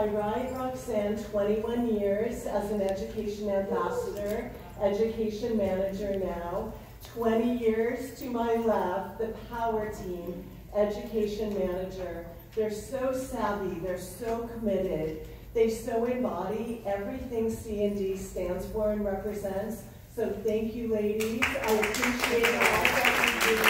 right, Roxanne? 21 years as an education ambassador, education manager now. 20 years to my left, the power team, education manager. They're so savvy, they're so committed. They so embody everything CND stands for and represents. So thank you, ladies. I appreciate all that you do.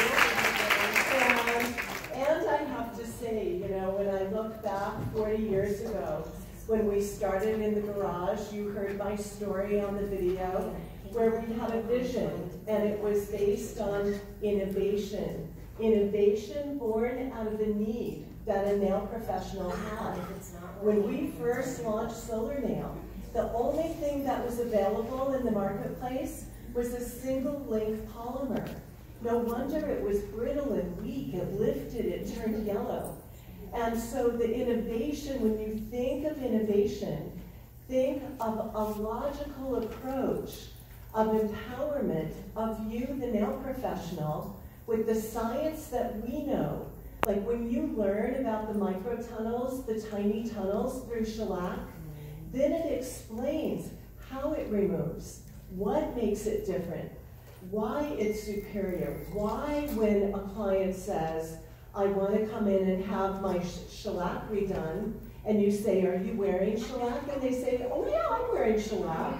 And I have to say, you know, when I look back 40 years ago, when we started in the garage, you heard my story on the video, where we had a vision, and it was based on innovation. Innovation born out of a need that a nail professional had. When we first launched Solar Nail, the only thing that was available in the marketplace was a single length polymer. No wonder it was brittle and weak. It lifted, it turned yellow. And so the innovation, when you think of innovation, think of a logical approach of empowerment of you, the nail professional, with the science that we know. Like when you learn about the microtunnels, the tiny tunnels through shellac, then it explains how it removes, what makes it different, why it's superior, why when a client says, I want to come in and have my shellac redone, and you say, are you wearing shellac? And they say, oh yeah, I'm wearing shellac.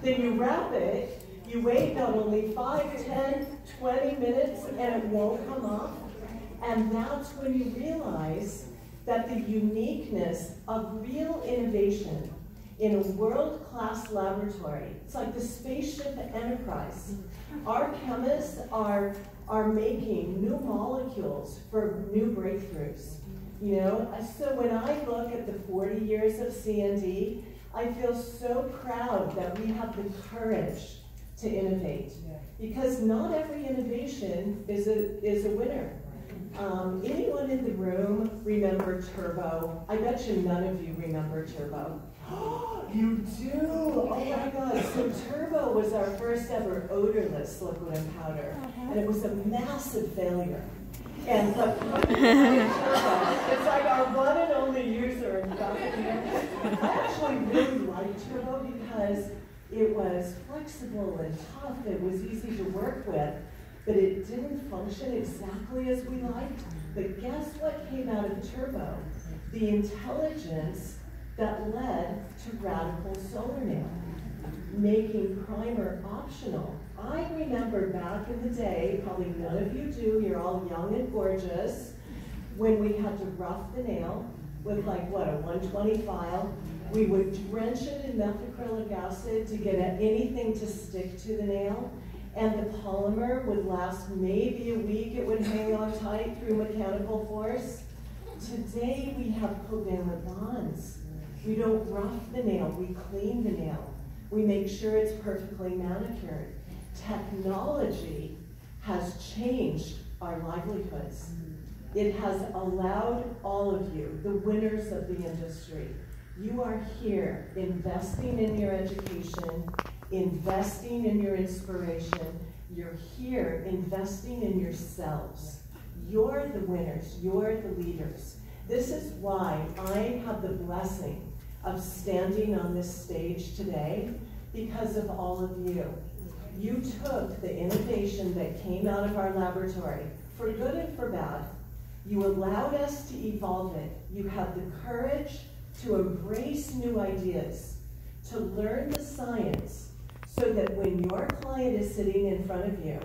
Then you wrap it, you wait not only 5, 10, 20 minutes, and it won't come off. And that's when you realize that the uniqueness of real innovation in a world-class laboratory, it's like the spaceship Enterprise. Our chemists are making new molecules for new breakthroughs. You know, so when I look at the 40 years of CND, I feel so proud that we have the courage to innovate, because not every innovation is a winner. Anyone in the room remember Turbo? I bet you none of you remember Turbo. You do? Oh my God. So Turbo was our first ever odorless liquid and powder, and it was a massive failure. And but it's like our one and only user in I actually really liked Turbo because it was flexible and tough. It was easy to work with, but it didn't function exactly as we liked. But guess what came out of Turbo? The intelligence that led to radical solar nail, making primer optional. I remember back in the day, probably none of you do, you're all young and gorgeous, when we had to rough the nail with like, what, a 120 file. We would drench it in methacrylic acid to get anything to stick to the nail, and the polymer would last maybe a week. It would hang on tight through mechanical force. Today we have covalent bonds. We don't rough the nail, we clean the nail. We make sure it's perfectly manicured. Technology has changed our livelihoods. It has allowed all of you, the winners of the industry, you are here investing in your education, investing in your inspiration. You're here investing in yourselves. You're the winners, you're the leaders. This is why I have the blessing of standing on this stage today, because of all of you. You took the innovation that came out of our laboratory, for good and for bad. You allowed us to evolve it. You had the courage to embrace new ideas, to learn the science, so that when your client is sitting in front of you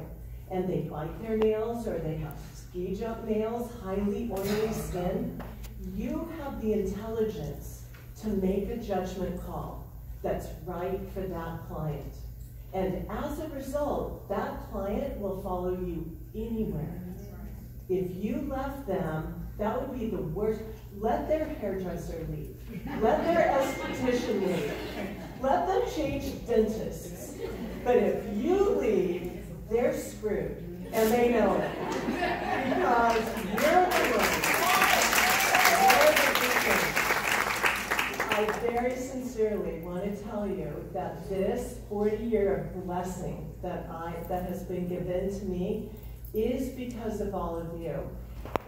and they bite their nails or they have ski jump nails, highly oily skin, you have the intelligence to make a judgment call that's right for that client. And as a result, that client will follow you anywhere. If you left them, that would be the worst. Let their hairdresser leave. Let their esthetician leave. Let them change dentists. But if you leave, they're screwed. And they know it. Because you're the one. I very sincerely want to tell you that this 40-year blessing that has been given to me is because of all of you.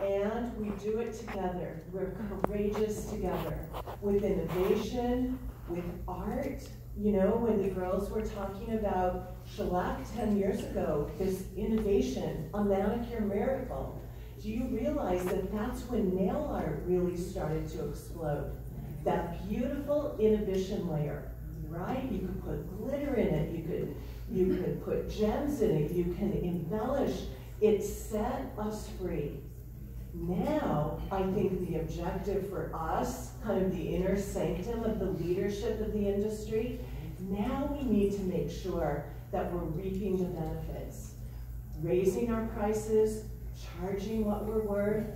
And we do it together. We're courageous together. With innovation, with art. You know, when the girls were talking about shellac 10 years ago, this innovation, a manicure miracle. Do you realize that that's when nail art really started to explode? That beautiful inhibition layer, right? You could put glitter in it, you could put gems in it, you can embellish. It set us free. Now, I think the objective for us, kind of the inner sanctum of the leadership of the industry, now we need to make sure that we're reaping the benefits. Raising our prices, charging what we're worth,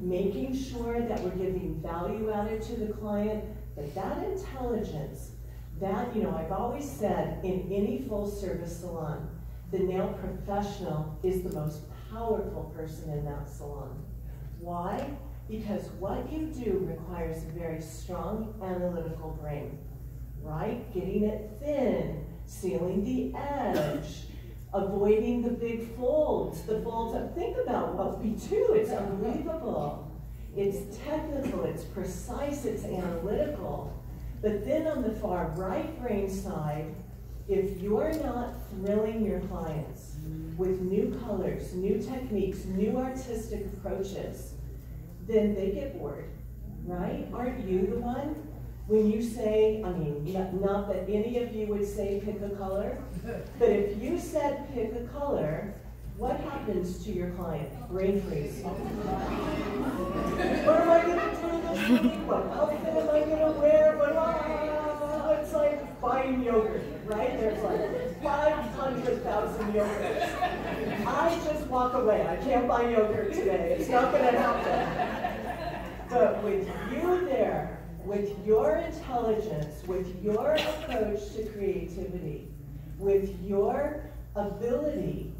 making sure that we're giving value added to the client, but that intelligence, that, you know, I've always said in any full service salon, the nail professional is the most powerful person in that salon. Why? Because what you do requires a very strong analytical brain, right? Getting it thin, sealing the edge, avoiding the big folds, the folds of, think about what we do, it's unbelievable. It's technical, it's precise, it's analytical. But then on the far right brain side, if you're not thrilling your clients with new colors, new techniques, new artistic approaches, then they get bored, right? Aren't you the one? When you say, I mean, not that any of you would say pick a color, but if you said pick a color, what happens to your client? Brain freeze. What am I going to do this week? What outfit am I going to wear? It's like buying yogurt, right? There's like 500,000 yogurts. I just walk away. I can't buy yogurt today. It's not going to happen. But with you there, with your intelligence, with your approach to creativity, with your ability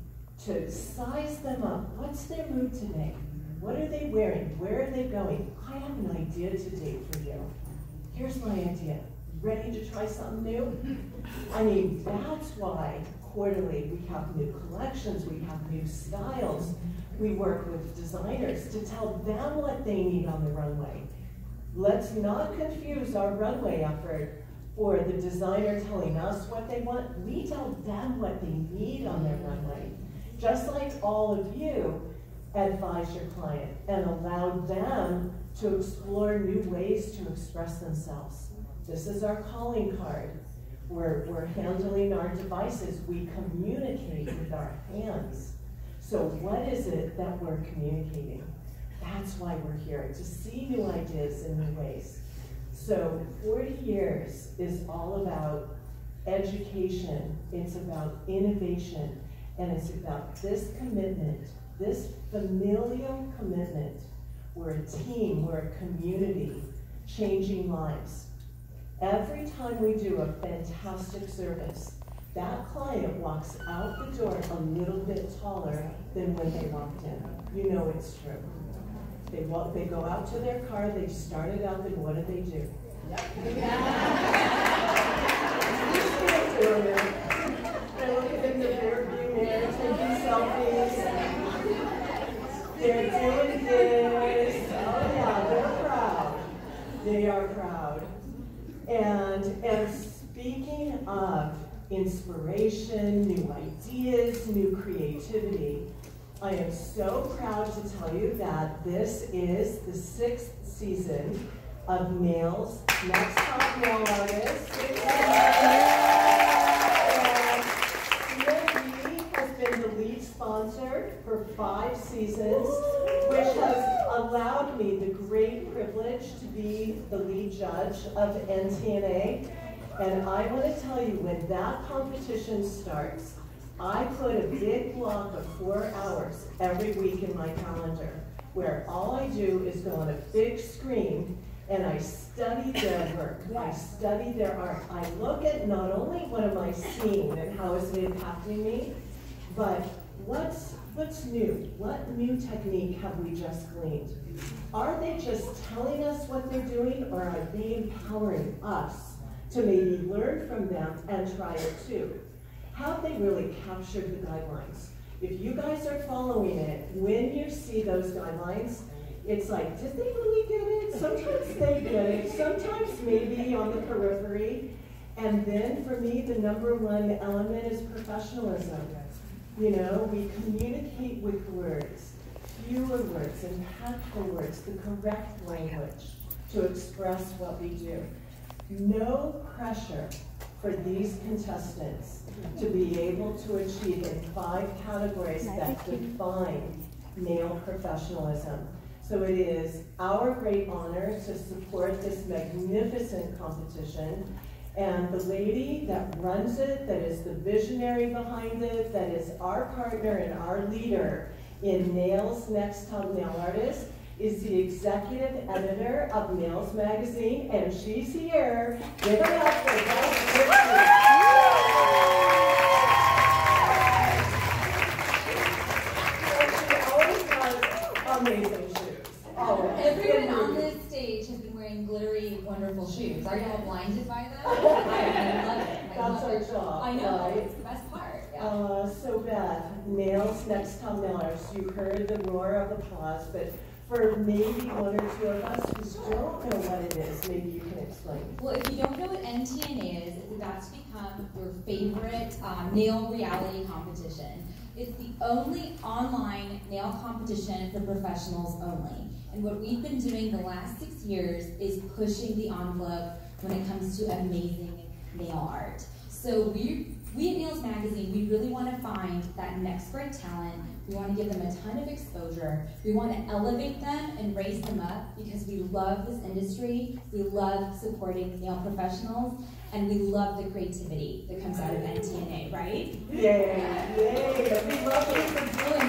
to size them up, what's their mood today? What are they wearing? Where are they going? I have an idea today for you. Here's my idea. Ready to try something new? I mean, that's why quarterly we have new collections, we have new styles. We work with designers to tell them what they need on the runway. Let's not confuse our runway effort for the designer telling us what they want. We tell them what they need on their runway. Just like all of you advise your client and allow them to explore new ways to express themselves. This is our calling card. We're handling our devices. We communicate with our hands. So what is it that we're communicating? That's why we're here, to see new ideas in new ways. So 40 years is all about education, it's about innovation, and it's about this commitment, this familial commitment. We're a team, we're a community, changing lives. Every time we do a fantastic service, that client walks out the door a little bit taller than when they walked in. You know it's true. They go out to their car, they start it up, and what do? Yep. They're looking in the rear view mirror, taking selfies. They're doing this. Oh yeah, they're proud. They are proud. And speaking of inspiration, new ideas, new creativity, I am so proud to tell you that this is the 6th season of Nail's Next Top Nail Artist. CND has been the lead sponsor for 5 seasons, which has allowed me the great privilege to be the lead judge of NTNA. And I want to tell you, when that competition starts, I put a big block of 4 hours every week in my calendar, where all I do is go on a big screen and I study their work, I study their art. I look at not only what am I seeing and how is it impacting me, but what's new? What new technique have we just gleaned? Are they just telling us what they're doing, or are they empowering us to maybe learn from them and try it too? Have they really captured the guidelines? If you guys are following it, when you see those guidelines, it's like, did they really get it? Sometimes they get it, sometimes maybe on the periphery. And then for me, the #1 element is professionalism. You know, we communicate with words, fewer words, impactful words, the correct language to express what we do. No pressure for these contestants to be able to achieve in 5 categories that define nail professionalism. So it is our great honor to support this magnificent competition. And the lady that runs it, that is the visionary behind it, that is our partner and our leader in Nails Next Top Nail Artist, is the executive editor of Nails Magazine, and she's here. Give it up for Beth Ritchie. She always has amazing shoes. Always. Everyone on this stage has been wearing glittery, wonderful shoes. Are you all blinded by them? I love it. That's our job. I know, right? it's the best part. Yeah. So Beth, Nails Next Top Nail Artist, you heard the roar of applause, but for maybe 1 or 2 of us who don't know what it is, maybe you can explain. Well, if you don't know what NTNA is, it's about to become your favorite nail reality competition. It's the only online nail competition for professionals only. And what we've been doing the last 6 years is pushing the envelope when it comes to amazing nail art. So we at Nails Magazine, we really want to find that next great talent. We want to give them a ton of exposure. We want to elevate them and raise them up because we love this industry. We love supporting nail professionals, and we love the creativity that comes out of NTNA, right? Yay! Yay! We love it.